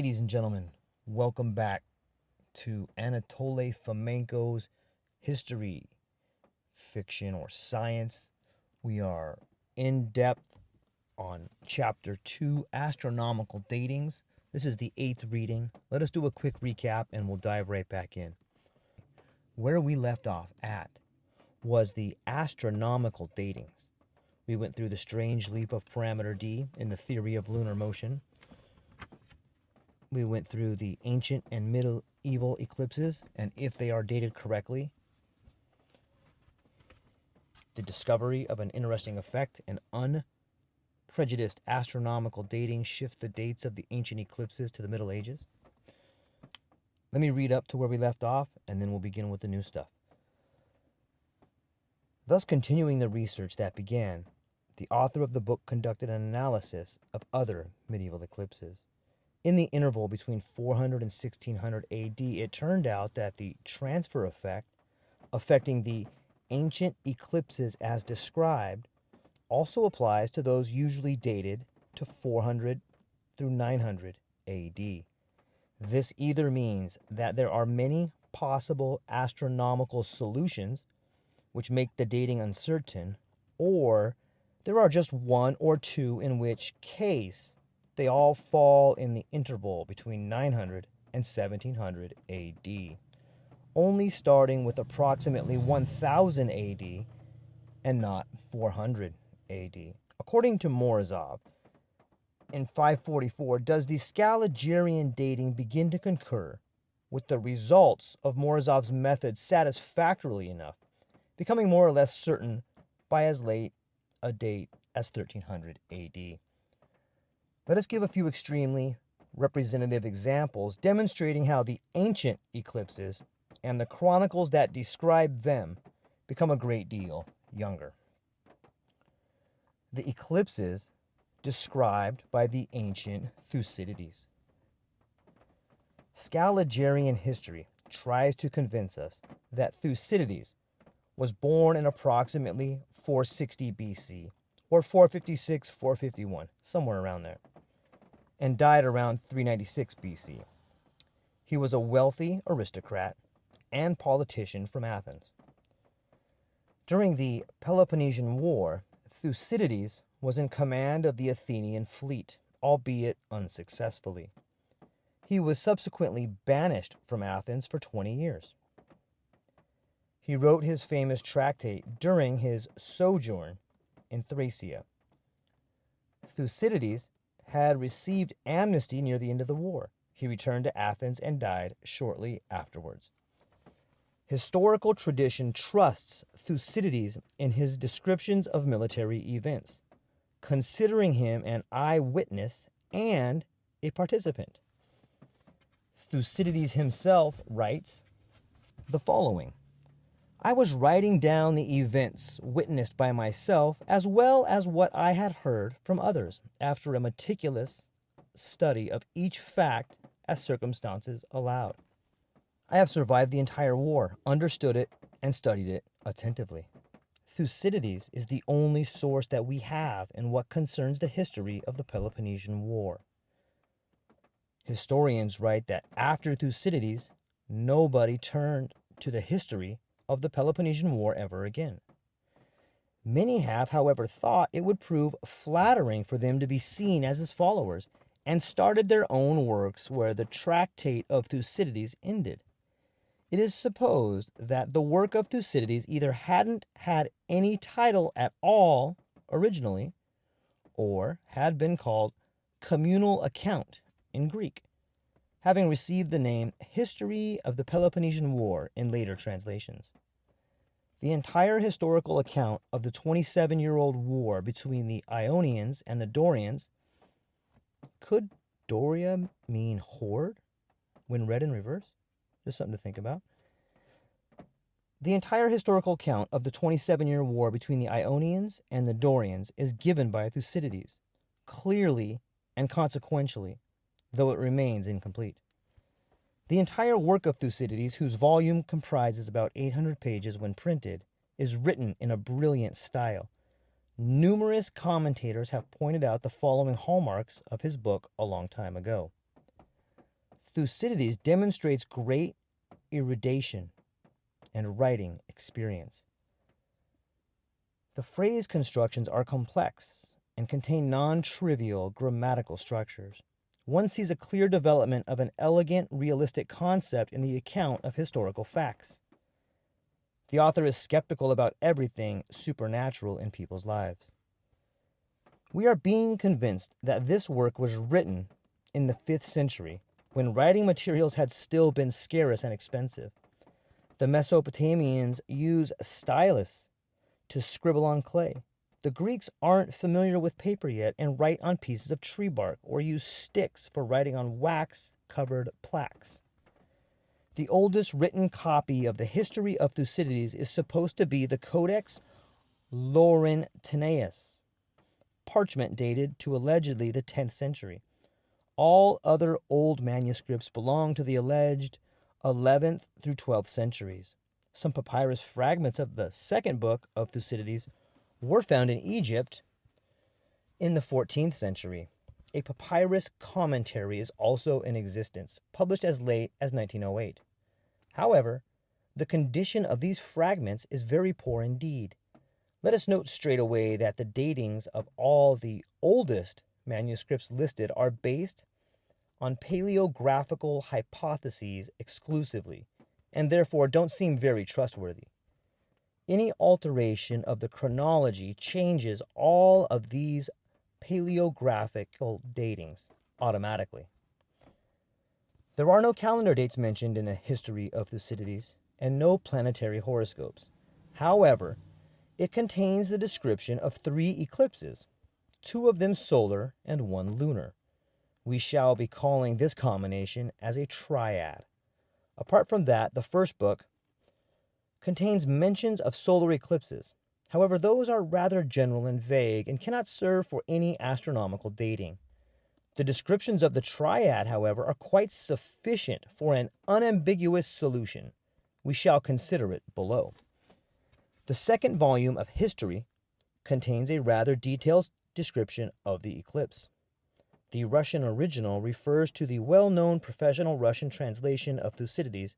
Ladies and gentlemen, welcome back to Anatoly Fomenko's History, Fiction, or Science. We are in depth on Chapter 2, Astronomical Datings. This is the 8th reading. Let us do a quick recap and we'll dive right back in. Where we left off at was the astronomical datings. We went through the strange leap of parameter d in the theory of lunar motion. We went through the ancient and medieval eclipses, and if they are dated correctly, the discovery of an interesting effect, and unprejudiced astronomical dating shifts the dates of the ancient eclipses to the Middle Ages. Let me read up to where we left off, and then we'll begin with the new stuff. Thus, continuing the research that began, the author of the book conducted an analysis of other medieval eclipses. In the interval between 400 and 1600 AD, it turned out that the transfer effect affecting the ancient eclipses as described also applies to those usually dated to 400 through 900 AD. This either means that there are many possible astronomical solutions which make the dating uncertain, or there are just one or two, in which case they all fall in the interval between 900 and 1700 AD, only starting with approximately 1000 AD and not 400 AD. According to Morozov, in 544, does the Scaligian dating begin to concur with the results of Morozov's method satisfactorily enough, becoming more or less certain by as late a date as 1300 AD. Let us give a few extremely representative examples demonstrating how the ancient eclipses and the chronicles that describe them become a great deal younger. The eclipses described by the ancient Thucydides. Scaligian history tries to convince us that Thucydides was born in approximately 460 BC, or 456, 451, somewhere around there, and died around 396 BC. He was a wealthy aristocrat and politician from Athens. During the Peloponnesian War, Thucydides was in command of the Athenian fleet, albeit unsuccessfully. He was subsequently banished from Athens for 20 years. He wrote his famous tractate during his sojourn in Thracia. Thucydides had received amnesty near the end of the war. He returned to Athens and died shortly afterwards. Historical tradition trusts Thucydides in his descriptions of military events, considering him an eyewitness and a participant. Thucydides himself writes the following: I was writing down the events witnessed by myself as well as what I had heard from others, after a meticulous study of each fact as circumstances allowed. I have survived the entire war, understood it, and studied it attentively. Thucydides is the only source that we have in what concerns the history of the Peloponnesian War. Historians write that after Thucydides, nobody turned to the history of the Peloponnesian War ever again. Many have, however, thought it would prove flattering for them to be seen as his followers, and started their own works where the tractate of Thucydides ended. It is supposed that the work of Thucydides either hadn't had any title at all originally, or had been called communal account in Greek, having received the name History of the Peloponnesian War in later translations. The entire historical account of the 27-year-old war between the Ionians and the Dorians — could Doria mean horde when read in reverse? Just something to think about. The entire historical account of the 27-year war between the Ionians and the Dorians is given by Thucydides, clearly and consequentially, though it remains incomplete. The entire work of Thucydides, whose volume comprises about 800 pages when printed, is written in a brilliant style. Numerous commentators have pointed out the following hallmarks of his book a long time ago. Thucydides demonstrates great erudition and writing experience. The phrase constructions are complex and contain non-trivial grammatical structures. One sees a clear development of an elegant, realistic concept in the account of historical facts. The author is skeptical about everything supernatural in people's lives. We are being convinced that this work was written in the 5th century, when writing materials had still been scarce and expensive. The Mesopotamians use stylus to scribble on clay. The Greeks aren't familiar with paper yet and write on pieces of tree bark or use sticks for writing on wax-covered plaques. The oldest written copy of the history of Thucydides is supposed to be the Codex Laurentianus, parchment dated to allegedly the 10th century. All other old manuscripts belong to the alleged 11th through 12th centuries. Some papyrus fragments of the second book of Thucydides were found in Egypt in the 14th century. A papyrus commentary is also in existence, published as late as 1908. However, the condition of these fragments is very poor indeed. Let us note straight away that the datings of all the oldest manuscripts listed are based on paleographical hypotheses exclusively, and therefore don't seem very trustworthy. Any alteration of the chronology changes all of these paleographical datings automatically. There are no calendar dates mentioned in the history of Thucydides, and no planetary horoscopes. However, it contains the description of 3 eclipses, 2 of them solar and 1 lunar. We shall be calling this combination as a triad. Apart from that, the first book contains mentions of solar eclipses. However, those are rather general and vague and cannot serve for any astronomical dating. The descriptions of the triad, however, are quite sufficient for an unambiguous solution. We shall consider it below. The second volume of history contains a rather detailed description of the eclipse. The Russian original refers to the well-known professional Russian translation of Thucydides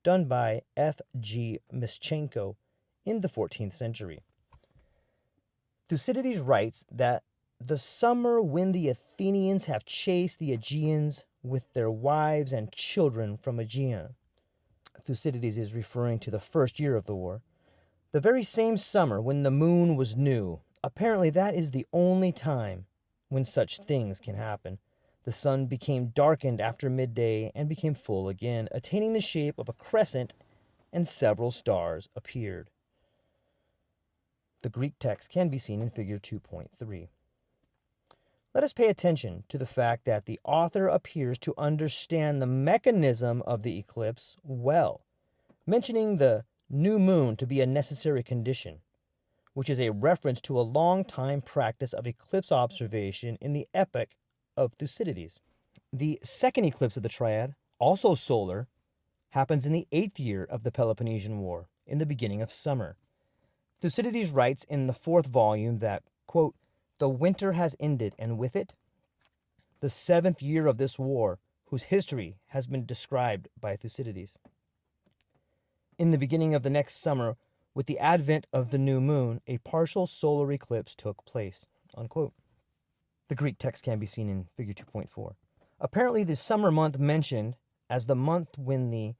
done by F.G. Mischenko in the 14th century. Thucydides writes that the summer when the Athenians have chased the Aegeans with their wives and children from Aegea. Thucydides is referring to the first year of the war. The very same summer when the moon was new. Apparently that is the only time when such things can happen. The sun became darkened after midday and became full again, attaining the shape of a crescent, and several stars appeared. The Greek text can be seen in figure 2.3. Let us pay attention to the fact that the author appears to understand the mechanism of the eclipse well, mentioning the new moon to be a necessary condition, which is a reference to a long-time practice of eclipse observation in the epoch of Thucydides. The second eclipse of the Triad, also solar, happens in the 8th year of the Peloponnesian War, in the beginning of summer. Thucydides writes in the 4th volume that, quote, "The winter has ended, and with it, the 7th year of this war, whose history has been described by Thucydides. In the beginning of the next summer, with the advent of the new moon, a partial solar eclipse took place," unquote. The Greek text can be seen in figure 2.4. Apparently, the summer month mentioned as the month when the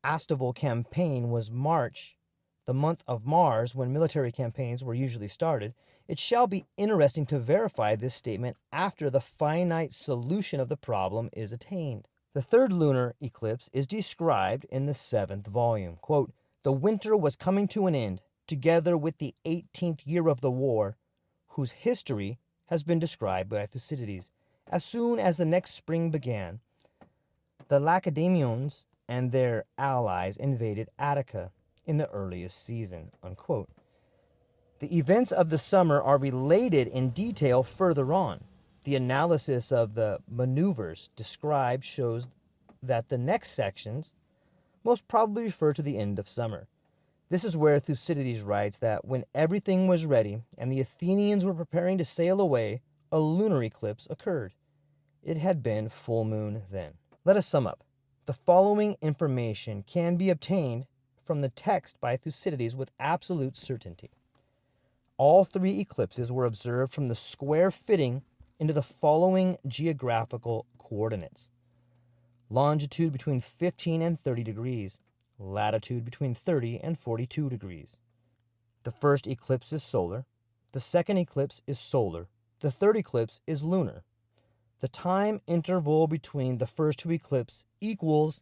Astival campaign was March, the month of Mars when military campaigns were usually started. It shall be interesting to verify this statement after the finite solution of the problem is attained. The third lunar eclipse is described in the 7th volume. Quote, "The winter was coming to an end, together with the 18th year of the war, whose history has been described by Thucydides. As soon as the next spring began, the Lacedaemonians and their allies invaded Attica in the earliest season," unquote. The events of the summer are related in detail further on. The analysis of the maneuvers described shows that the next sections most probably refer to the end of summer. This is where Thucydides writes that when everything was ready and the Athenians were preparing to sail away, a lunar eclipse occurred. It had been full moon then. Let us sum up. The following information can be obtained from the text by Thucydides with absolute certainty. All three eclipses were observed from the square fitting into the following geographical coordinates: longitude between 15 and 30 degrees, latitude between 30 and 42 degrees. The first eclipse is solar, the second eclipse is solar, the third eclipse is lunar. The time interval between the first two eclipses equals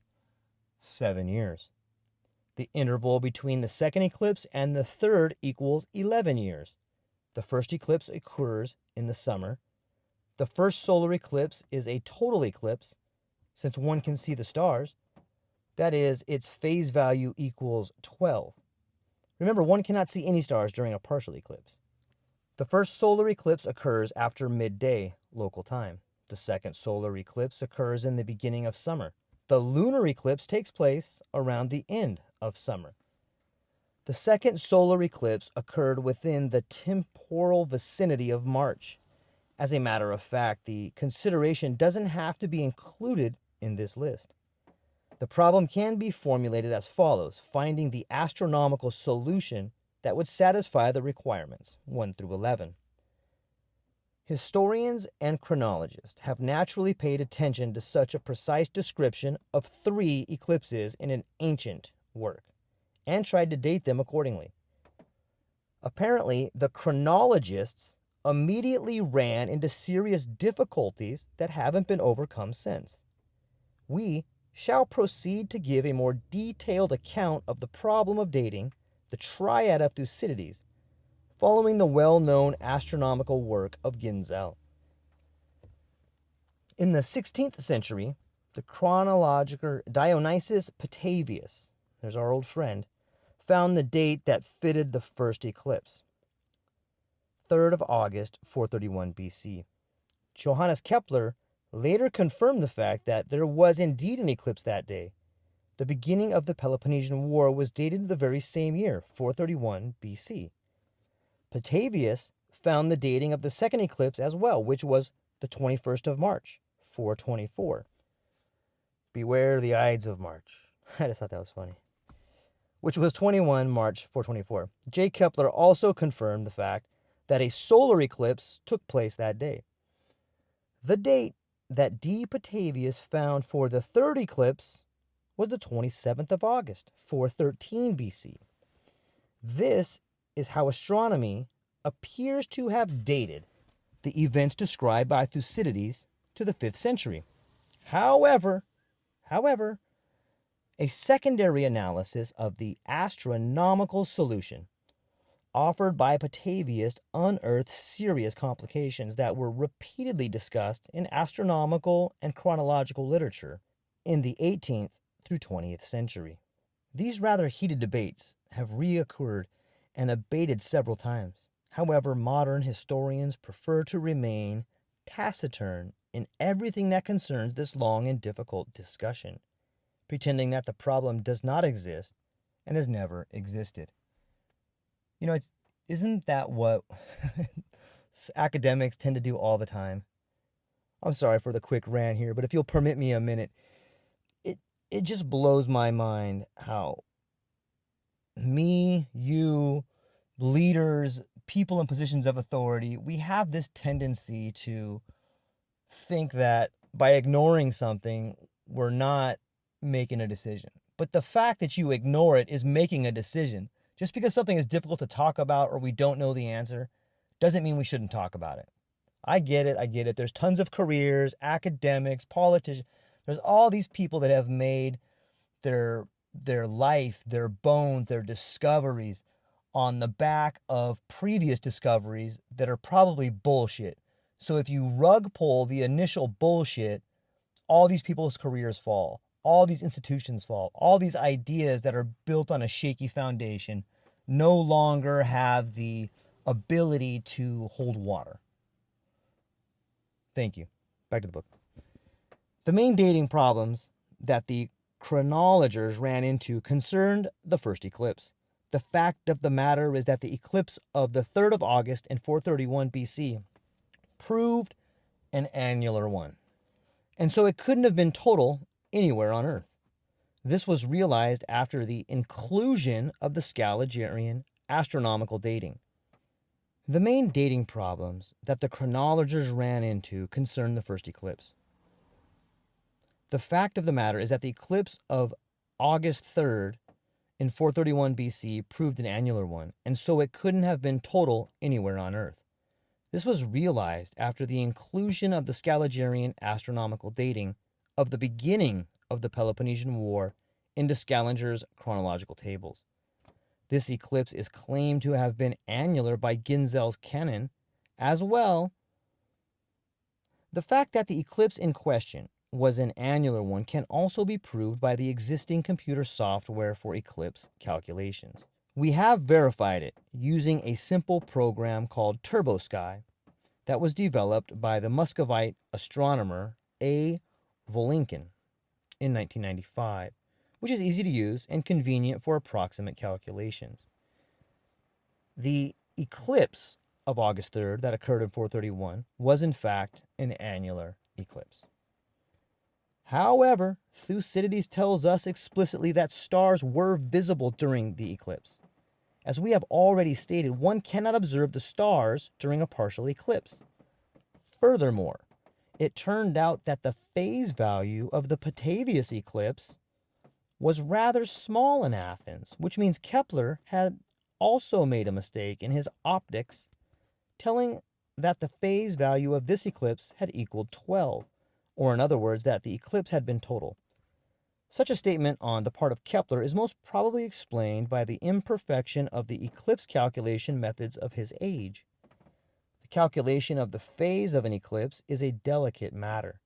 7 years. The interval between the second eclipse and the third equals 11 years. The first eclipse occurs in the summer. The first solar eclipse is a total eclipse, since one can see the stars. That is, its phase value equals 12. Remember, one cannot see any stars during a partial eclipse. The first solar eclipse occurs after midday local time. The second solar eclipse occurs in the beginning of summer. The lunar eclipse takes place around the end of summer. The second solar eclipse occurred within the temporal vicinity of March. As a matter of fact, the consideration doesn't have to be included in this list. The problem can be formulated as follows, finding the astronomical solution that would satisfy the requirements, 1 through 11. Historians and chronologists have naturally paid attention to such a precise description of 3 eclipses in an ancient work, and tried to date them accordingly. Apparently, the chronologists immediately ran into serious difficulties that haven't been overcome since. We shall proceed to give a more detailed account of the problem of dating the Triad of Thucydides, following the well-known astronomical work of Ginzel. In the 16th century, the chronologer Dionysius Petavious, there's our old friend, found the date that fitted the first eclipse, 3rd of August, 431 BC. Johannes Kepler later confirmed the fact that there was indeed an eclipse that day. The beginning of the Peloponnesian War was dated the very same year, 431 BC. Petavious found the dating of the second eclipse as well, which was the 21st of March, 424. Beware the Ides of March. I just thought that was funny. Which was 21 March, 424. J. Kepler also confirmed the fact that a solar eclipse took place that day. The date that D. Petavious found for the third eclipse was the 27th of August, 413 BC. This is how astronomy appears to have dated the events described by Thucydides to the 5th century. However, a secondary analysis of the astronomical solution offered by Petavious unearthed serious complications that were repeatedly discussed in astronomical and chronological literature in the 18th through 20th century. These rather heated debates have reoccurred and abated several times. However, modern historians prefer to remain taciturn in everything that concerns this long and difficult discussion, pretending that the problem does not exist and has never existed. You know, isn't that what academics tend to do all the time? I'm sorry for the quick rant here, but if you'll permit me a minute, it just blows my mind how me, you, leaders, people in positions of authority, we have this tendency to think that by ignoring something, we're not making a decision. But the fact that you ignore it is making a decision. Just because something is difficult to talk about or we don't know the answer doesn't mean we shouldn't talk about it. I get it. There's tons of careers, academics, politicians. There's all these people that have made their life, their bones, their discoveries on the back of previous discoveries that are probably bullshit. So if you rug pull the initial bullshit, all these people's careers fall. All these institutions fall. All these ideas that are built on a shaky foundation no longer have the ability to hold water. Thank you. Back to the book. The main dating problems that the chronologers ran into concerned the first eclipse. The fact of the matter is that the eclipse of the 3rd of August in 431 BC proved an annular one. And so it couldn't have been total anywhere on Earth. This was realized after the inclusion of the Scaliger astronomical dating. The main dating problems that the chronologers ran into concern the first eclipse. The fact of the matter is that the eclipse of August 3rd in 431 BC proved an annular one, and so it couldn't have been total anywhere on Earth. This was realized after the inclusion of the Scaliger astronomical dating of the beginning of the Peloponnesian War into Scaliger's chronological tables. This eclipse is claimed to have been annular by Ginzel's canon as well. The fact that the eclipse in question was an annular one can also be proved by the existing computer software for eclipse calculations. We have verified it using a simple program called TurboSky that was developed by the Muscovite astronomer A. Volinkin in 1995, which is easy to use and convenient for approximate calculations. The eclipse of August 3rd that occurred in 431 was in fact an annular eclipse. However, Thucydides tells us explicitly that stars were visible during the eclipse. As we have already stated, one cannot observe the stars during a partial eclipse. Furthermore, it turned out that the phase value of the petavious eclipse was rather small in Athens, which means Kepler had also made a mistake in his optics, telling that the phase value of this eclipse had equaled 12, or in other words, that the eclipse had been total. Such a statement on the part of Kepler is most probably explained by the imperfection of the eclipse calculation methods of his age. The calculation of the phase of an eclipse is a delicate matter.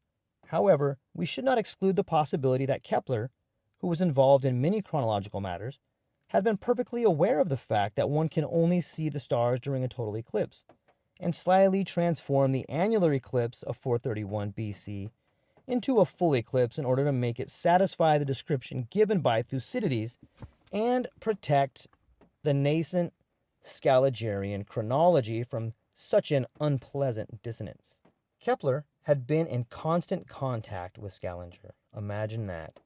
However, we should not exclude the possibility that Kepler, who was involved in many chronological matters, had been perfectly aware of the fact that one can only see the stars during a total eclipse, and slightly transformed the annular eclipse of 431 BC into a full eclipse in order to make it satisfy the description given by Thucydides and protect the nascent Scaligerian chronology from such an unpleasant dissonance. Kepler had been in constant contact with Scaliger, imagine that,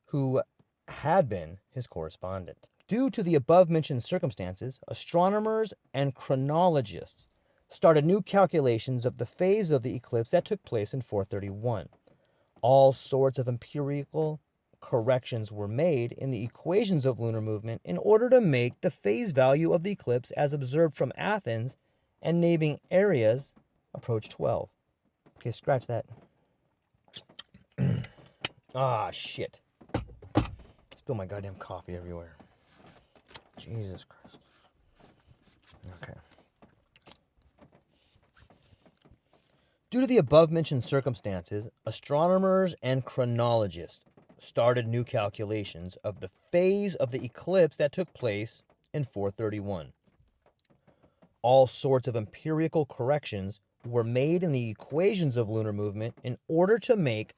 who had been his correspondent. Due to the above-mentioned circumstances, astronomers and chronologists started new calculations of the phase of the eclipse that took place in 431. All sorts of empirical corrections were made in the equations of lunar movement in order to make the phase value of the eclipse as observed from Athens and neighboring areas approach 12. Okay, scratch that. Ah, shit. Spill my goddamn coffee everywhere. Jesus Christ. Okay. Due to the above-mentioned circumstances, astronomers and chronologists started new calculations of the phase of the eclipse that took place in 431. All sorts of empirical corrections were made in the equations of lunar movement in order to make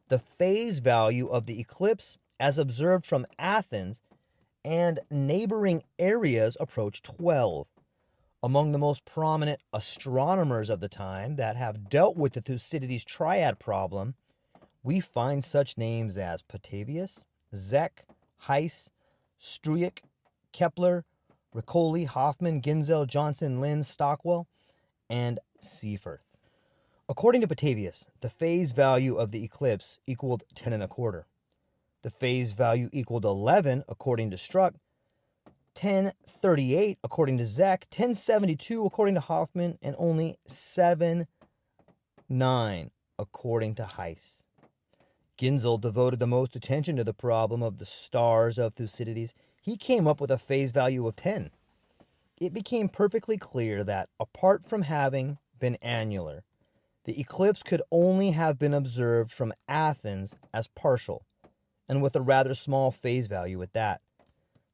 the phase value of the eclipse as observed from Athens and neighboring areas approach 12. Among the most prominent astronomers of the time that have dealt with the Thucydides Triad problem, we find such names as Petavious, Zech, Heiss, Struik, Kepler, Riccoli, Hoffman, Ginzel, Johnson, Lynn, Stockwell, and Seeforth. According to Petavious, the phase value of the eclipse equaled 10 1/4. The phase value equaled 11 according to Struck, 1038 according to Zech, 1072 according to Hoffman, and only 7-9 according to Heiss. Ginzel devoted the most attention to the problem of the stars of Thucydides. He came up with a phase value of 10. It became perfectly clear that, apart from having been annular, the eclipse could only have been observed from Athens as partial, and with a rather small phase value at that.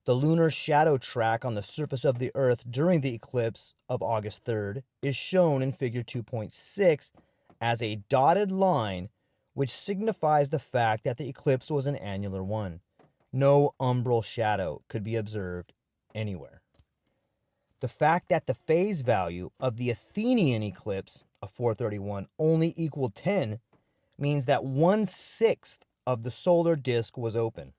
The lunar shadow track on the surface of the Earth during the eclipse of August 3rd is shown in figure 2.6 as a dotted line, which signifies the fact that the eclipse was an annular one. No umbral shadow could be observed anywhere. The fact that the phase value of the Athenian eclipse of 431 only equaled 10 means that 1/6 of the solar disk was open.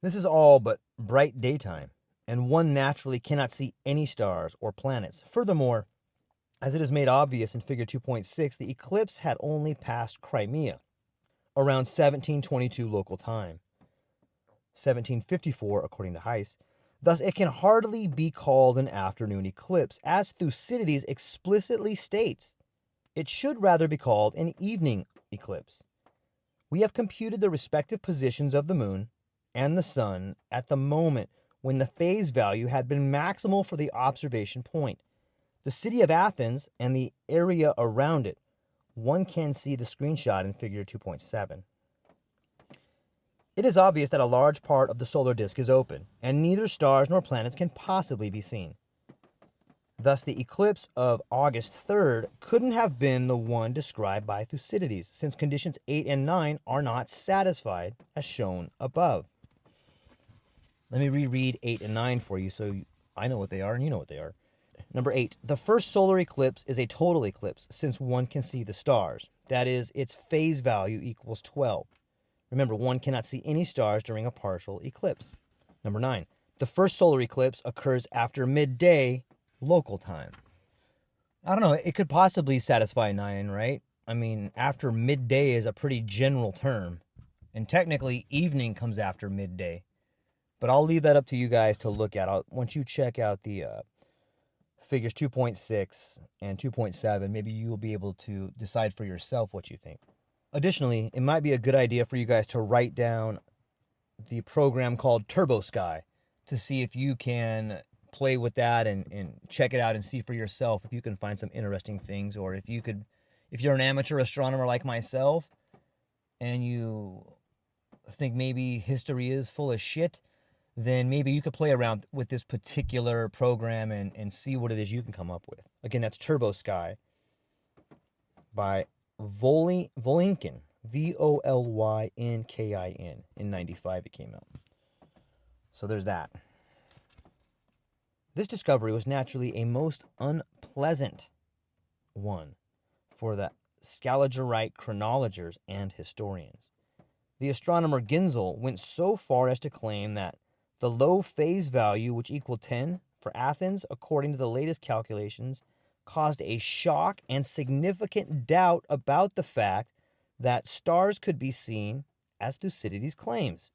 This is all but bright daytime, and one naturally cannot see any stars or planets. Furthermore, as it is made obvious in Figure 2.6, the eclipse had only passed Crimea around 1722 local time, 1754 according to Heiss. Thus, it can hardly be called an afternoon eclipse, as Thucydides explicitly states. It should rather be called an evening eclipse. We have computed the respective positions of the moon and the sun at the moment when the phase value had been maximal for the observation point. The city of Athens and the area around it. One can see the screenshot in Figure 2.7. It is obvious that a large part of the solar disk is open, and neither stars nor planets can possibly be seen. Thus, the eclipse of August 3rd couldn't have been the one described by Thucydides, since conditions 8 and 9 are not satisfied, as shown above. Let me reread 8 and 9 for you so I know what they are and you know what they are. Number 8, the first solar eclipse is a total eclipse, since one can see the stars. That is, its phase value equals 12. Remember, one cannot see any stars during a partial eclipse. Number 9, the first solar eclipse occurs after midday local time. I don't know, it could possibly satisfy 9, right? I mean, after midday is a pretty general term, and technically evening comes after midday. But I'll leave that up to you guys to look at. Once you check out the figures 2.6 and 2.7, maybe you'll be able to decide for yourself what you think. Additionally, it might be a good idea for you guys to write down the program called TurboSky to see if you can play with that and check it out and see for yourself if you can find some interesting things, or if you're an amateur astronomer like myself and you think maybe history is full of shit, then maybe you could play around with this particular program and see what it is you can come up with. Again, that's TurboSky by Volynkin, Volynkin. In 95 it came out. So there's that. This discovery was naturally a most unpleasant one for the Scaligerite chronologers and historians. The astronomer Ginzel went so far as to claim that the low phase value, which equaled 10 for Athens, according to the latest calculations, caused a shock and significant doubt about the fact that stars could be seen, as Thucydides claims.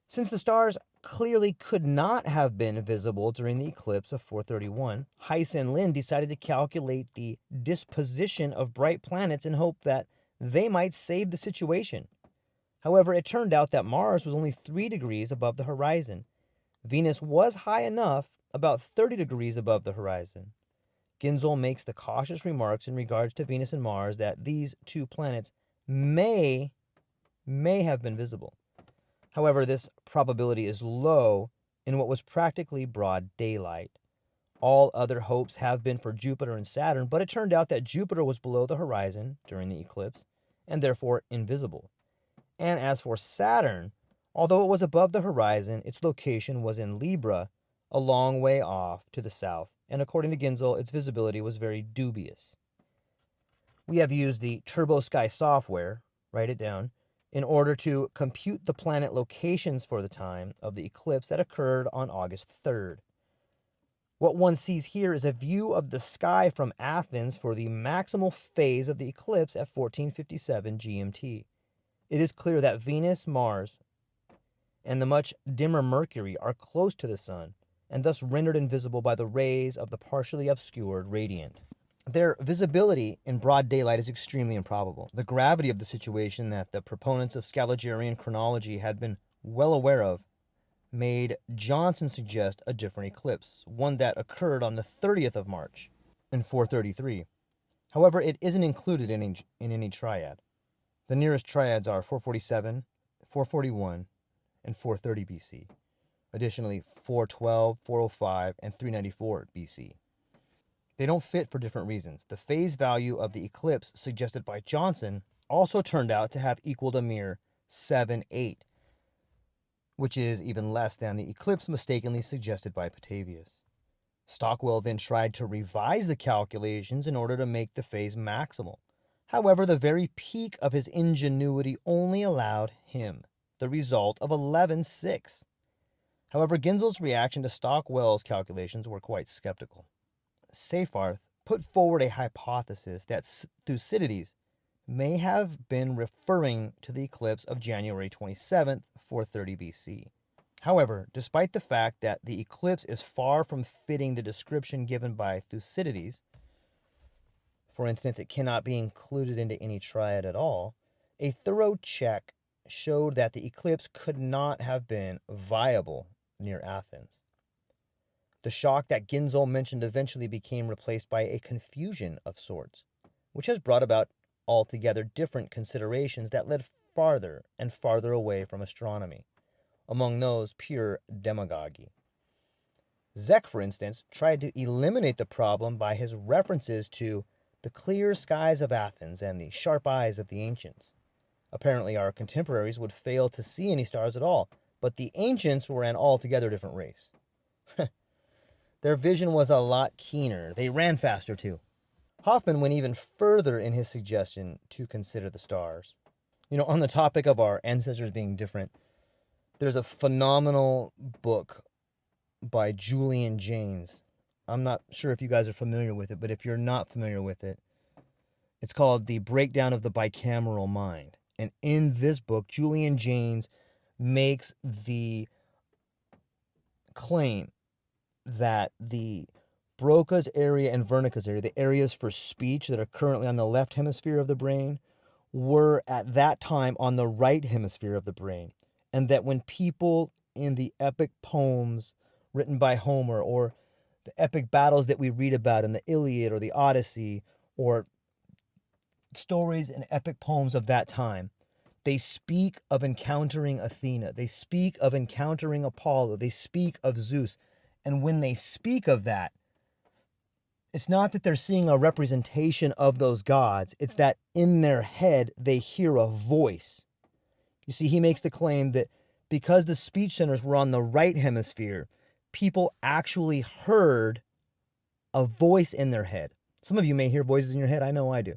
Since the stars clearly could not have been visible during the eclipse of 431, Heiss and Lynn decided to calculate the disposition of bright planets in hope that they might save the situation. However, it turned out that Mars was only 3 degrees above the horizon. Venus was high enough, about 30 degrees above the horizon. Ginzel makes the cautious remarks in regards to Venus and Mars that these two planets may have been visible. However, this probability is low in what was practically broad daylight. All other hopes have been for Jupiter and Saturn, but it turned out that Jupiter was below the horizon during the eclipse and therefore invisible. And as for Saturn, although it was above the horizon, its location was in Libra, a long way off to the south, and according to Ginzel, its visibility was very dubious. We have used the TurboSky software, write it down, in order to compute the planet locations for the time of the eclipse that occurred on August 3rd. What one sees here is a view of the sky from Athens for the maximal phase of the eclipse at 1457 GMT. It is clear that Venus, Mars, and the much dimmer Mercury are close to the sun, and thus rendered invisible by the rays of the partially obscured radiant. Their visibility in broad daylight is extremely improbable. The gravity of the situation that the proponents of Scaligerian chronology had been well aware of made Johnson suggest a different eclipse, one that occurred on the 30th of March in 433. However, it isn't included in any triad. The nearest triads are 447, 441, and 430 BC. Additionally, 412, 405, and 394 BC. They don't fit for different reasons. The phase value of the eclipse suggested by Johnson also turned out to have equaled a mere 7/8, which is even less than the eclipse mistakenly suggested by Petavious. Stockwell then tried to revise the calculations in order to make the phase maximal. However, the very peak of his ingenuity only allowed him the result of 11.6. However, Ginzel's reaction to Stockwell's calculations were quite skeptical. Seyfarth put forward a hypothesis that Thucydides may have been referring to the eclipse of January 27th, 430 BC. However, despite the fact that the eclipse is far from fitting the description given by Thucydides, for instance, it cannot be included into any triad at all, a thorough check showed that the eclipse could not have been viable near Athens. The shock that Ginzel mentioned eventually became replaced by a confusion of sorts, which has brought about altogether different considerations that led farther and farther away from astronomy, among those pure demagogy. Zech, for instance, tried to eliminate the problem by his references to the clear skies of Athens and the sharp eyes of the ancients. Apparently, our contemporaries would fail to see any stars at all, but the ancients were an altogether different race. Their vision was a lot keener. They ran faster, too. Hoffman went even further in his suggestion to consider the stars. On the topic of our ancestors being different, there's a phenomenal book by Julian Jaynes. I'm not sure if you guys are familiar with it, but if you're not familiar with it, it's called The Breakdown of the Bicameral Mind. And in this book, Julian Jaynes makes the claim that the Broca's area and Wernicke's area, the areas for speech that are currently on the left hemisphere of the brain, were at that time on the right hemisphere of the brain. And that when people in the epic poems written by Homer, or the epic battles that we read about in the Iliad or the Odyssey, or stories and epic poems of that time, they speak of encountering Athena. They speak of encountering Apollo. They speak of Zeus. And when they speak of that, it's not that they're seeing a representation of those gods. It's that in their head, they hear a voice. You see, he makes the claim that because the speech centers were on the right hemisphere, people actually heard a voice in their head. Some of you may hear voices in your head. I know I do.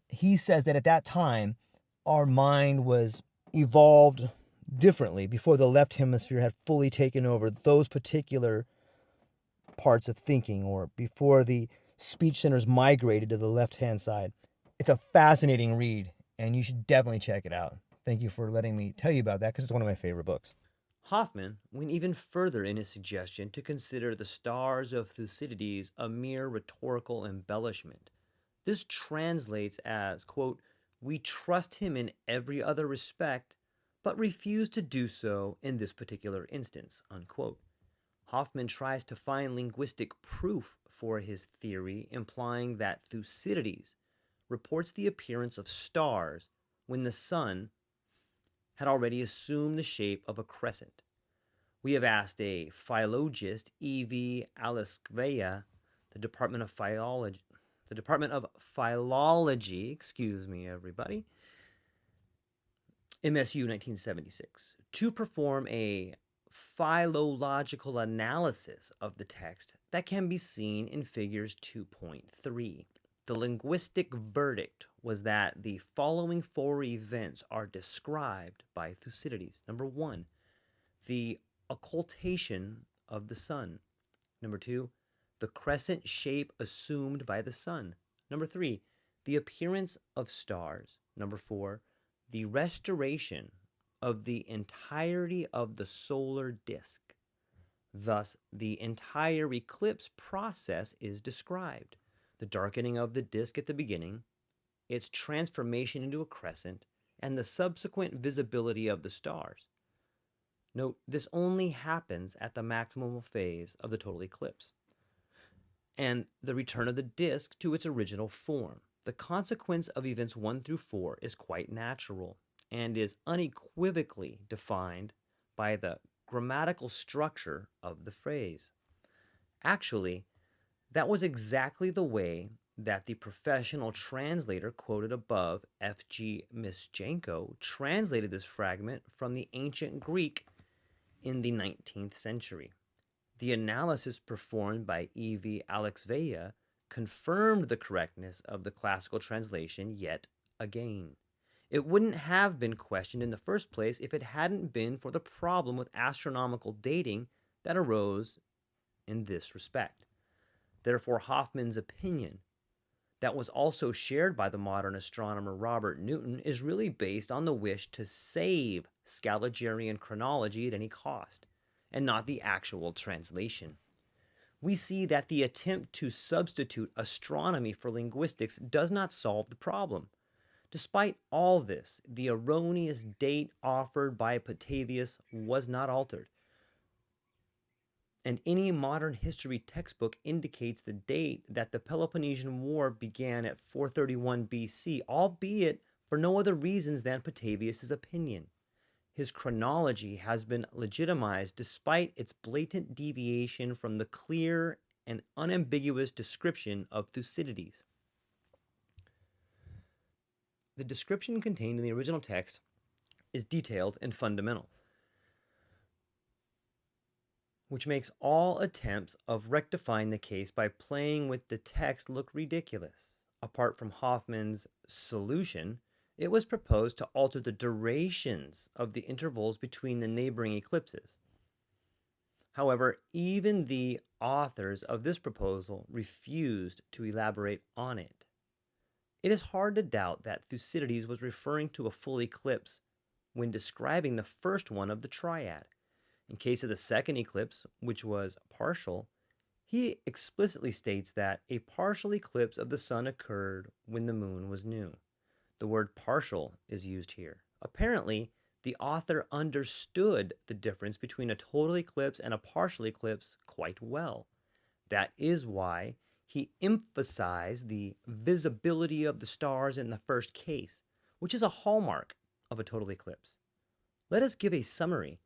He says that at that time, our mind was evolved differently before the left hemisphere had fully taken over those particular parts of thinking, or before the speech centers migrated to the left-hand side. It's a fascinating read, and you should definitely check it out. Thank you for letting me tell you about that, because it's one of my favorite books. Hoffman went even further in his suggestion to consider the stars of Thucydides a mere rhetorical embellishment. This translates as, quote, "We trust him in every other respect, but refuse to do so in this particular instance," unquote. Hoffman tries to find linguistic proof for his theory, implying that Thucydides reports the appearance of stars when the sun had already assumed the shape of a crescent. We have asked a philologist, E.V. Aliskveya, the Department of Philology, excuse me, everybody, MSU 1976, to perform a philological analysis of the text that can be seen in figures 2.3. The linguistic verdict was that the following four events are described by Thucydides. Number 1, the occultation of the sun. Number 2, the crescent shape assumed by the sun. Number 3, the appearance of stars. Number 4, the restoration of the entirety of the solar disk. Thus, the entire eclipse process is described. The darkening of the disk at the beginning, its transformation into a crescent, and the subsequent visibility of the stars. Note, this only happens at the maximum phase of the total eclipse, and the return of the disk to its original form. The consequence of events 1 through 4 is quite natural and is unequivocally defined by the grammatical structure of the phrase. Actually, that was exactly the way that the professional translator quoted above, F.G. Mischenko, translated this fragment from the ancient Greek in the 19th century. The analysis performed by E.V. Aliskveya confirmed the correctness of the classical translation, yet again. It wouldn't have been questioned in the first place if it hadn't been for the problem with astronomical dating that arose in this respect. Therefore, Hoffman's opinion, that was also shared by the modern astronomer Robert Newton, is really based on the wish to save Scaligian chronology at any cost, and not the actual translation. We see that the attempt to substitute astronomy for linguistics does not solve the problem. Despite all this, the erroneous date offered by Petavious was not altered, and any modern history textbook indicates the date that the Peloponnesian War began at 431 BC, albeit for no other reasons than Petavious' opinion. His chronology has been legitimized despite its blatant deviation from the clear and unambiguous description of Thucydides. The description contained in the original text is detailed and fundamental, which makes all attempts of rectifying the case by playing with the text look ridiculous. Apart from Hoffman's solution, it was proposed to alter the durations of the intervals between the neighboring eclipses. However, even the authors of this proposal refused to elaborate on it. It is hard to doubt that Thucydides was referring to a full eclipse when describing the first one of the Triad. In case of the second eclipse, which was partial, he explicitly states that a partial eclipse of the sun occurred when the moon was new. The word partial is used here. Apparently, the author understood the difference between a total eclipse and a partial eclipse quite well. That is why he emphasized the visibility of the stars in the first case, which is a hallmark of a total eclipse. Let us give a summary.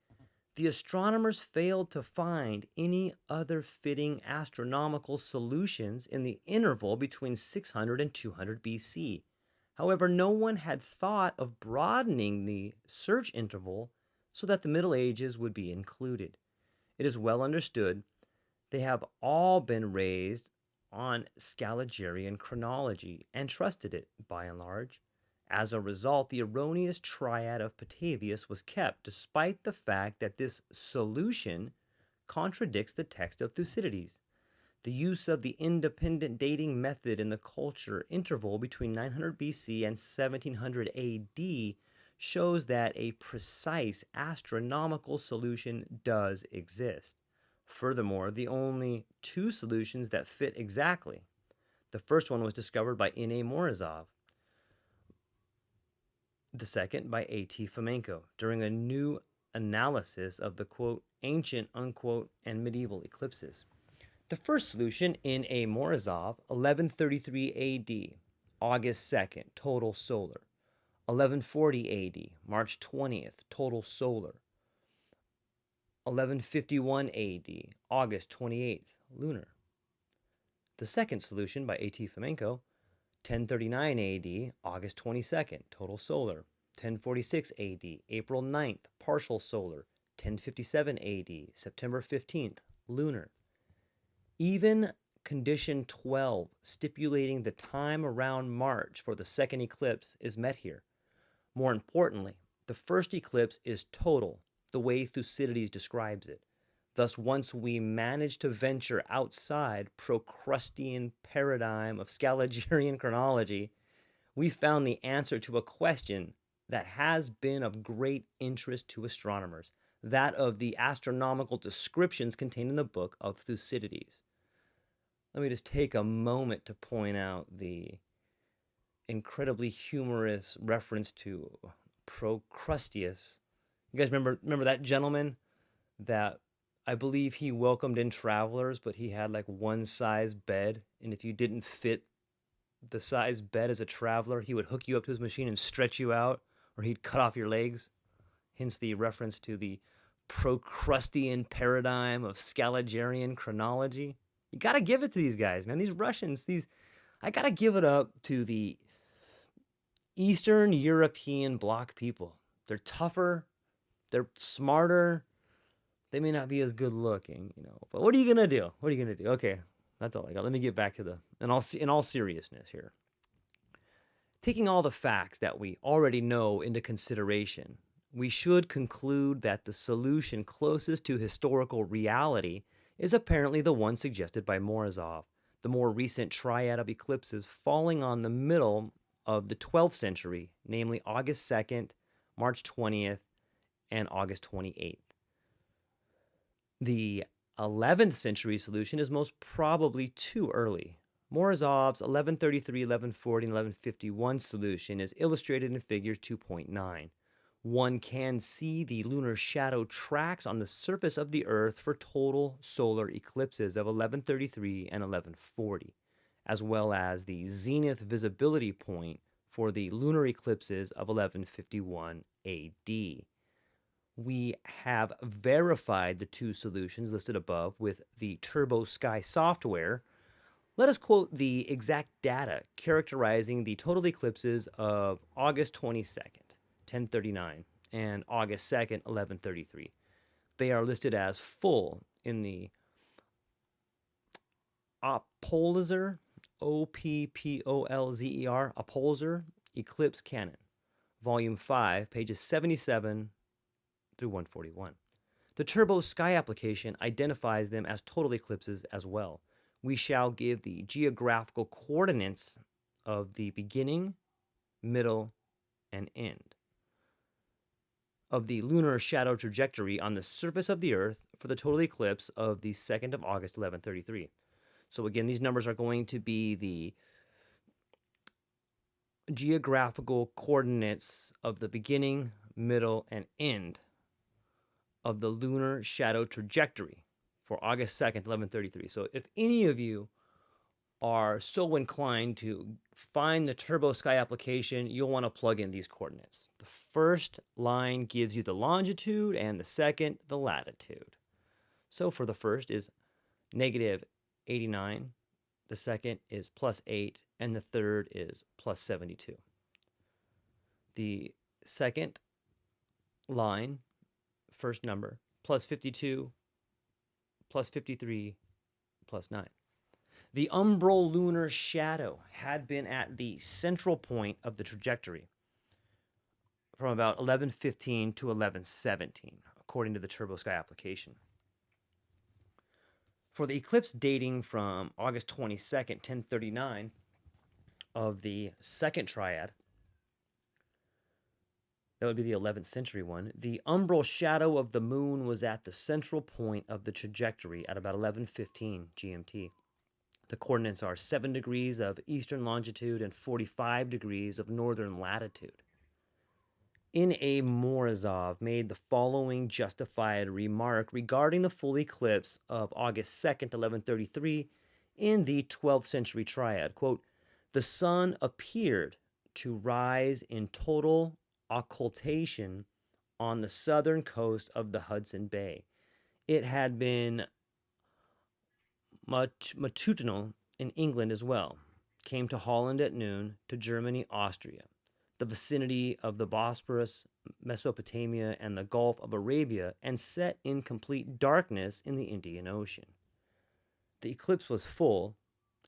The astronomers failed to find any other fitting astronomical solutions in the interval between 600 and 200 BC. However, no one had thought of broadening the search interval so that the Middle Ages would be included. It is well understood they have all been raised on Scaligian chronology and trusted it by and large. As a result, the erroneous triad of Petavious was kept, despite the fact that this solution contradicts the text of Thucydides. The use of the independent dating method in the culture interval between 900 BC and 1700 AD shows that a precise astronomical solution does exist. Furthermore, the only two solutions that fit exactly. The first one was discovered by N.A. Morozov, the second by A.T. Fomenko during a new analysis of the quote ancient unquote and medieval eclipses. The first solution, N.A. Morozov, 1133 A.D., August 2nd, total solar. 1140 A.D., March 20th, total solar. 1151 A.D., August 28th, lunar. The second solution by A.T. Fomenko, 1039 AD, August 22nd, total solar. 1046 AD, April 9th, partial solar. 1057 AD, September 15th, lunar. Even condition 12, stipulating the time around March for the second eclipse, is met here. More importantly, the first eclipse is total, the way Thucydides describes it. Thus, once we manage to venture outside Procrustean paradigm of Scaligian chronology, we found the answer to a question that has been of great interest to astronomers, that of the astronomical descriptions contained in the book of Thucydides. Let me just take a moment to point out the incredibly humorous reference to Procrusteus. You guys remember that gentleman that I believe he welcomed in travelers, but he had like one size bed, and if you didn't fit the size bed as a traveler, he would hook you up to his machine and stretch you out, or he'd cut off your legs. Hence the reference to the Procrustean paradigm of Scaligian chronology. You gotta give it to these guys, man. These Russians, I gotta give it up to the Eastern European bloc people. They're tougher, they're smarter. They may not be as good looking, but what are you gonna do? What are you gonna do? Okay, that's all I got. Let me get back to in all seriousness here. Taking all the facts that we already know into consideration, we should conclude that the solution closest to historical reality is apparently the one suggested by Morozov, the more recent triad of eclipses falling on the middle of the 12th century, namely August 2nd, March 20th, and August 28th. The 11th century solution is most probably too early. Morozov's 1133, 1140, and 1151 solution is illustrated in figure 2.9. One can see the lunar shadow tracks on the surface of the Earth for total solar eclipses of 1133 and 1140, as well as the zenith visibility point for the lunar eclipses of 1151 AD. We have verified the two solutions listed above with the Turbo Sky software. Let us quote the exact data characterizing the total eclipses of August 22nd, 1039, and August 2nd, 1133. They are listed as full in the Oppolzer, Oppolzer, Oppolzer Eclipse Canon, Volume 5, pages 77 through 141. The Turbo Sky application identifies them as total eclipses as well. We shall give the geographical coordinates of the beginning, middle, and end of the lunar shadow trajectory on the surface of the Earth for the total eclipse of the 2nd of August, 1133. So again, these numbers are going to be the geographical coordinates of the beginning, middle, and end of the lunar shadow trajectory for August 2nd, 1133. So if any of you are so inclined to find the Turbo Sky application, you'll want to plug in these coordinates. The first line gives you the longitude and the second, the latitude. So for the first is negative 89, the second is plus 8, and the third is plus 72. The second line, first number, plus 52, plus 53, plus 9. The umbral lunar shadow had been at the central point of the trajectory from about 1115 to 1117, according to the Turbo Sky application. For the eclipse dating from August 22nd, 1039 of the second triad, that would be the 11th century one, the umbral shadow of the moon was at the central point of the trajectory at about 1115 GMT. The coordinates are 7 degrees of eastern longitude and 45 degrees of northern latitude. N.A. Morozov made the following justified remark regarding the full eclipse of August 2nd, 1133 in the 12th century triad. Quote, "The sun appeared to rise in total occultation on the southern coast of the Hudson Bay. It had been matutinal in England as well, came to Holland at noon, to Germany, Austria, the vicinity of the Bosporus, Mesopotamia, and the Gulf of Arabia, and set in complete darkness in the Indian Ocean. The eclipse was full,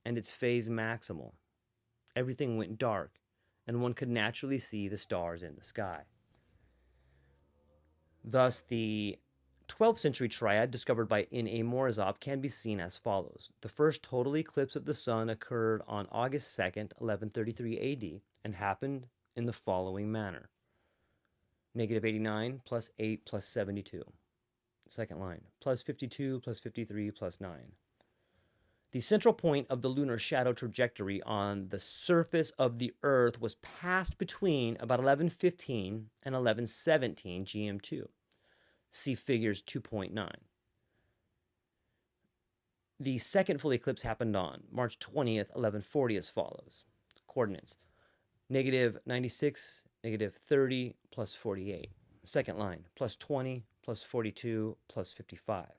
and its phase maximal. Everything went dark, and one could naturally see the stars in the sky." Thus, the 12th century triad discovered by N.A. Morozov can be seen as follows. The first total eclipse of the sun occurred on August 2nd, 1133 AD, and happened in the following manner. Negative 89 plus 8 plus 72. Second line, plus 52 plus 53 plus 9. The central point of the lunar shadow trajectory on the surface of the Earth was passed between about 1115 and 1117 GM2. See figures 2.9. The second full eclipse happened on March 20th, 1140 as follows. Coordinates, negative 96, negative 30, plus 48. Second line, plus 20, plus 42, plus 55.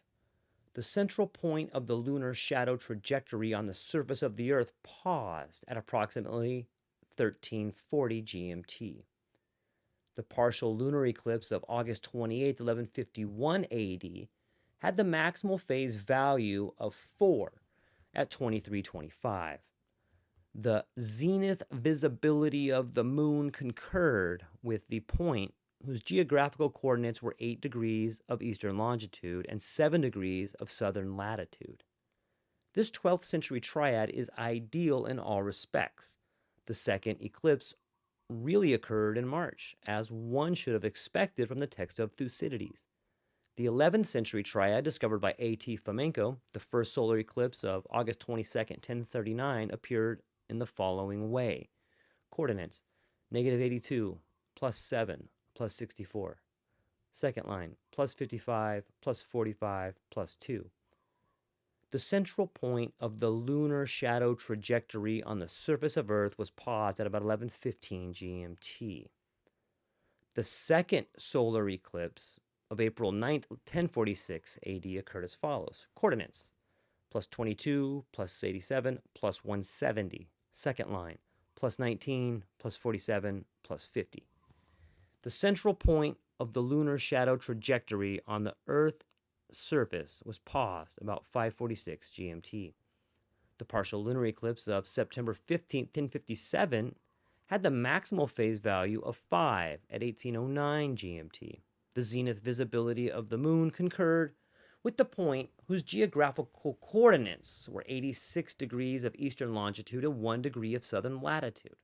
The central point of the lunar shadow trajectory on the surface of the Earth paused at approximately 1340 GMT. The partial lunar eclipse of August 28, 1151 AD had the maximal phase value of 4 at 2325. The zenith visibility of the moon concurred with the point whose geographical coordinates were 8 degrees of eastern longitude and 7 degrees of southern latitude. This 12th century triad is ideal in all respects. The second eclipse really occurred in March, as one should have expected from the text of Thucydides. The 11th century triad, discovered by A.T. Fomenko, the first solar eclipse of August 22nd, 1039, appeared in the following way. Coordinates: -82, +7, +64. Second line: +55, +45, +2. The central point of the lunar shadow trajectory on the surface of Earth was paused at about 11:15 GMT. The second solar eclipse of April 9th, 1046 AD occurred as follows. Coordinates: +22, +87, +170. Second line: +19, +47, +50. The central point of the lunar shadow trajectory on the Earth surface was paused about 5:46 GMT. The partial lunar eclipse of September 15th, 1057 had the maximal phase value of 5 at 1809 GMT. The zenith visibility of the moon concurred with the point whose geographical coordinates were 86 degrees of eastern longitude and 1 degree of southern latitude.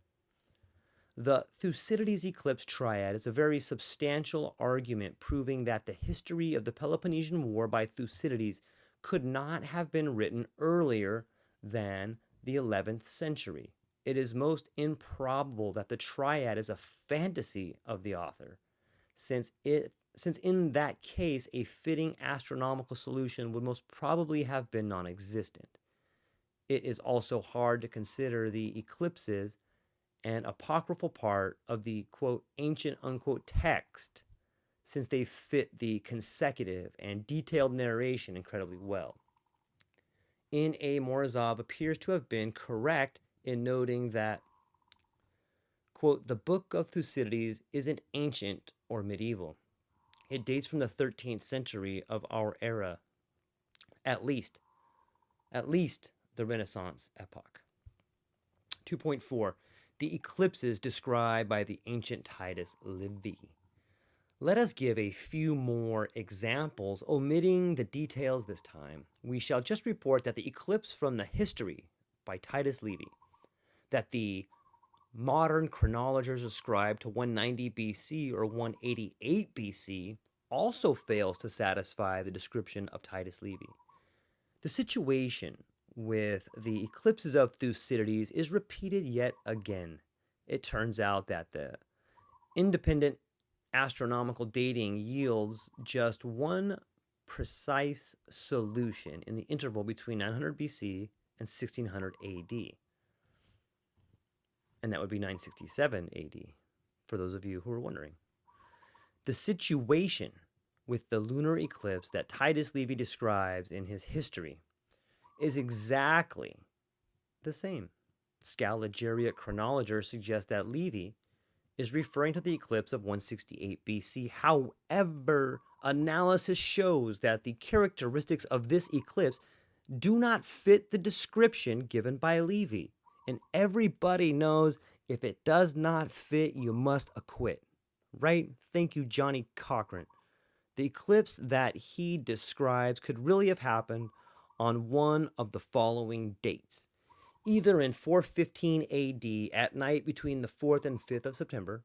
The Thucydides eclipse triad is a very substantial argument proving that the history of the Peloponnesian War by Thucydides could not have been written earlier than the 11th century. It is most improbable that the triad is a fantasy of the author, since in that case a fitting astronomical solution would most probably have been non-existent. It is also hard to consider the eclipses an apocryphal part of the quote ancient unquote text, since they fit the consecutive and detailed narration incredibly well. In A. Morozov appears to have been correct in noting that, quote, the book of Thucydides isn't ancient or medieval. It dates from the 13th century of our era, at least the Renaissance epoch. 2.4. The eclipses described by the ancient Titus Livy. Let us give a few more examples, omitting the details this time. We shall just report that the eclipse from the History by Titus Livy, that the modern chronologers ascribe to 190 BC or 188 BC, also fails to satisfy the description of Titus Livy. The situation with the eclipses of Thucydides is repeated yet again. It turns out that the independent astronomical dating yields just one precise solution in the interval between 900 BC and 1600 AD. And that would be 967 AD, for those of you who are wondering. The situation with the lunar eclipse that Titus Livy describes in his History is exactly the same. Scaligerate chronologers suggest that Livy is referring to the eclipse of 168 BC. However, analysis shows that the characteristics of this eclipse do not fit the description given by Livy. And everybody knows if it does not fit, you must acquit. Right? Thank you, Johnny Cochran. The eclipse that he describes could really have happened on one of the following dates: either in 415 AD at night between the 4th and 5th of September,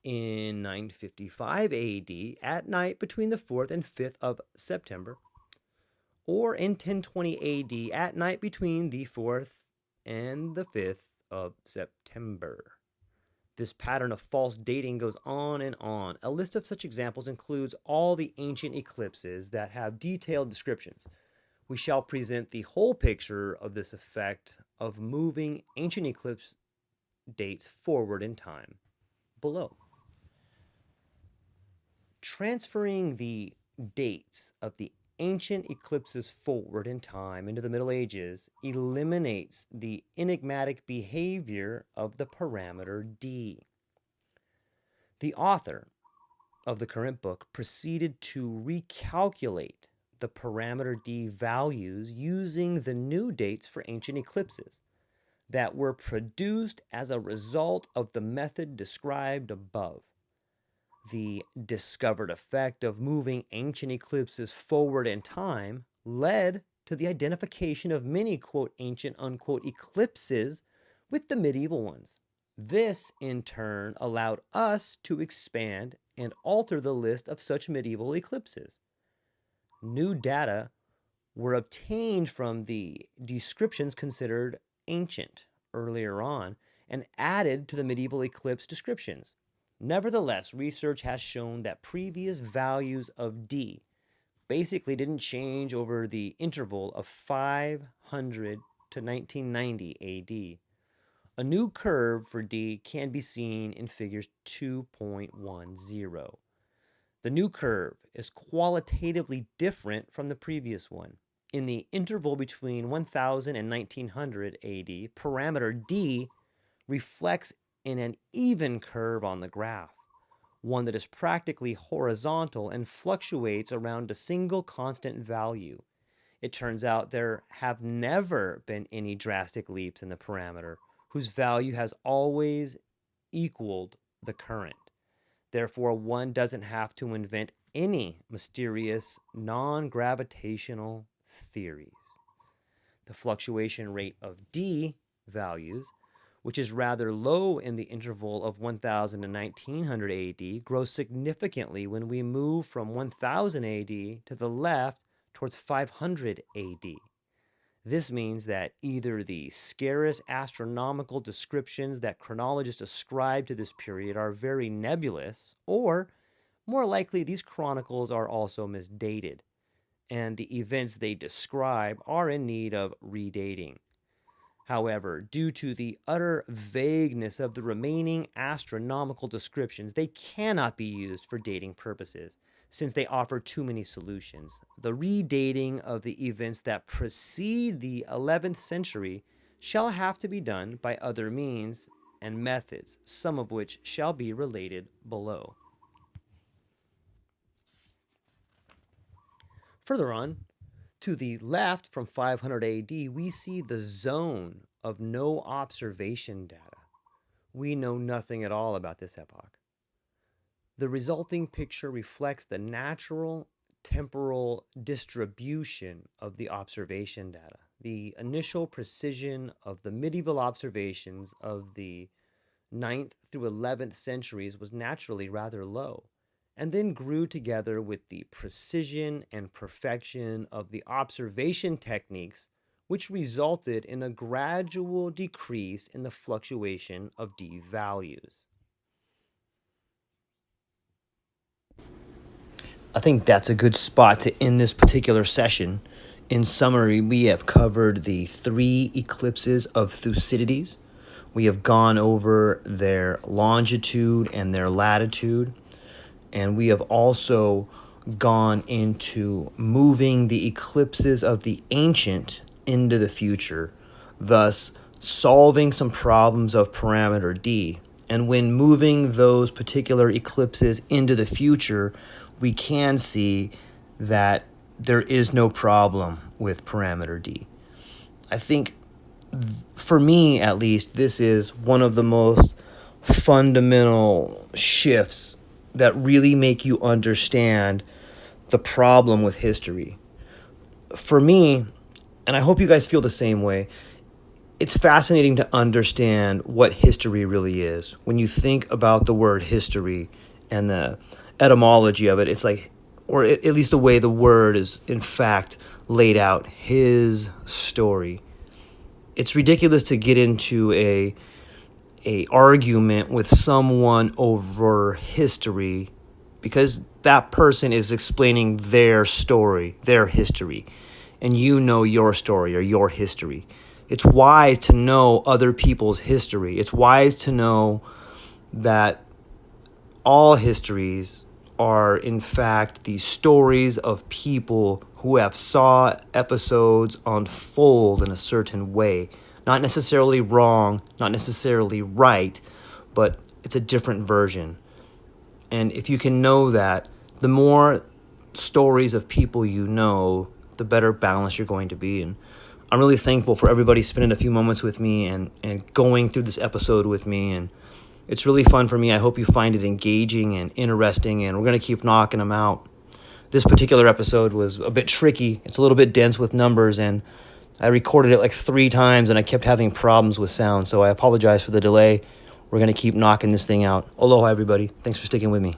in 955 AD at night between the 4th and 5th of September, or in 1020 AD at night between the 4th and the 5th of September. This pattern of false dating goes on and on. A list of such examples includes all the ancient eclipses that have detailed descriptions. We shall present the whole picture of this effect of moving ancient eclipse dates forward in time below. Transferring the dates of the ancient eclipses forward in time into the Middle Ages eliminates the enigmatic behavior of the parameter d. The author of the current book proceeded to recalculate the parameter d values using the new dates for ancient eclipses. that were produced as a result of the method described above. The discovered effect of moving ancient eclipses forward in time led to the identification of many, quote, ancient, unquote, eclipses with the medieval ones. This, in turn, allowed us to expand and alter the list of such medieval eclipses. New data were obtained from the descriptions considered ancient earlier on and added to the medieval eclipse descriptions. Nevertheless, research has shown that previous values of D basically didn't change over the interval of 500 to 1990 AD. A new curve for D can be seen in figures 2.10. The new curve is qualitatively different from the previous one. In the interval between 1000 and 1900 AD, parameter D reflects in an even curve on the graph, one that is practically horizontal and fluctuates around a single constant value. It turns out there have never been any drastic leaps in the parameter, whose value has always equaled the current. Therefore, one doesn't have to invent any mysterious non-gravitational theories. The fluctuation rate of D values, which is rather low in the interval of 1000 to 1900 AD, grows significantly when we move from 1000 AD to the left towards 500 AD. This means that either the scarce astronomical descriptions that chronologists ascribe to this period are very nebulous, or more likely these chronicles are also misdated, and the events they describe are in need of redating. However, due to the utter vagueness of the remaining astronomical descriptions, they cannot be used for dating purposes, since they offer too many solutions. The redating of the events that precede the 11th century shall have to be done by other means and methods, some of which shall be related below. Further on, to the left from 500 AD, we see the zone of no observation data. We know nothing at all about this epoch. The resulting picture reflects the natural temporal distribution of the observation data. The initial precision of the medieval observations of the 9th through 11th centuries was naturally rather low, and then grew together with the precision and perfection of the observation techniques, which resulted in a gradual decrease in the fluctuation of D values. I think that's a good spot to end this particular session. In summary, we have covered the 3 eclipses of Thucydides. We have gone over their longitude and their latitude. And we have also gone into moving the eclipses of the ancient into the future, thus solving some problems of parameter D. And when moving those particular eclipses into the future, we can see that there is no problem with parameter D. I think, for me at least, this is one of the most fundamental shifts that really make you understand the problem with history. For me, and I hope you guys feel the same way, it's fascinating to understand what history really is. When you think about the word history and the etymology of it, it's like, or at least the way the word is in fact laid out, his story. It's ridiculous to get into a argument with someone over history because that person is explaining their story, their history, and you know your story or your history. It's wise to know other people's history. It's wise to know that all histories are in fact the stories of people who have saw episodes unfold in a certain way. Not necessarily wrong, not necessarily right, but it's a different version. And if you can know that, the more stories of people you know, the better balance you're going to be in. I'm really thankful for everybody spending a few moments with me and going through this episode with me. And it's really fun for me. I hope you find it engaging and interesting, and we're going to keep knocking them out. This particular episode was a bit tricky. It's a little bit dense with numbers, and I recorded it like 3 times, and I kept having problems with sound, so I apologize for the delay. We're going to keep knocking this thing out. Aloha, everybody. Thanks for sticking with me.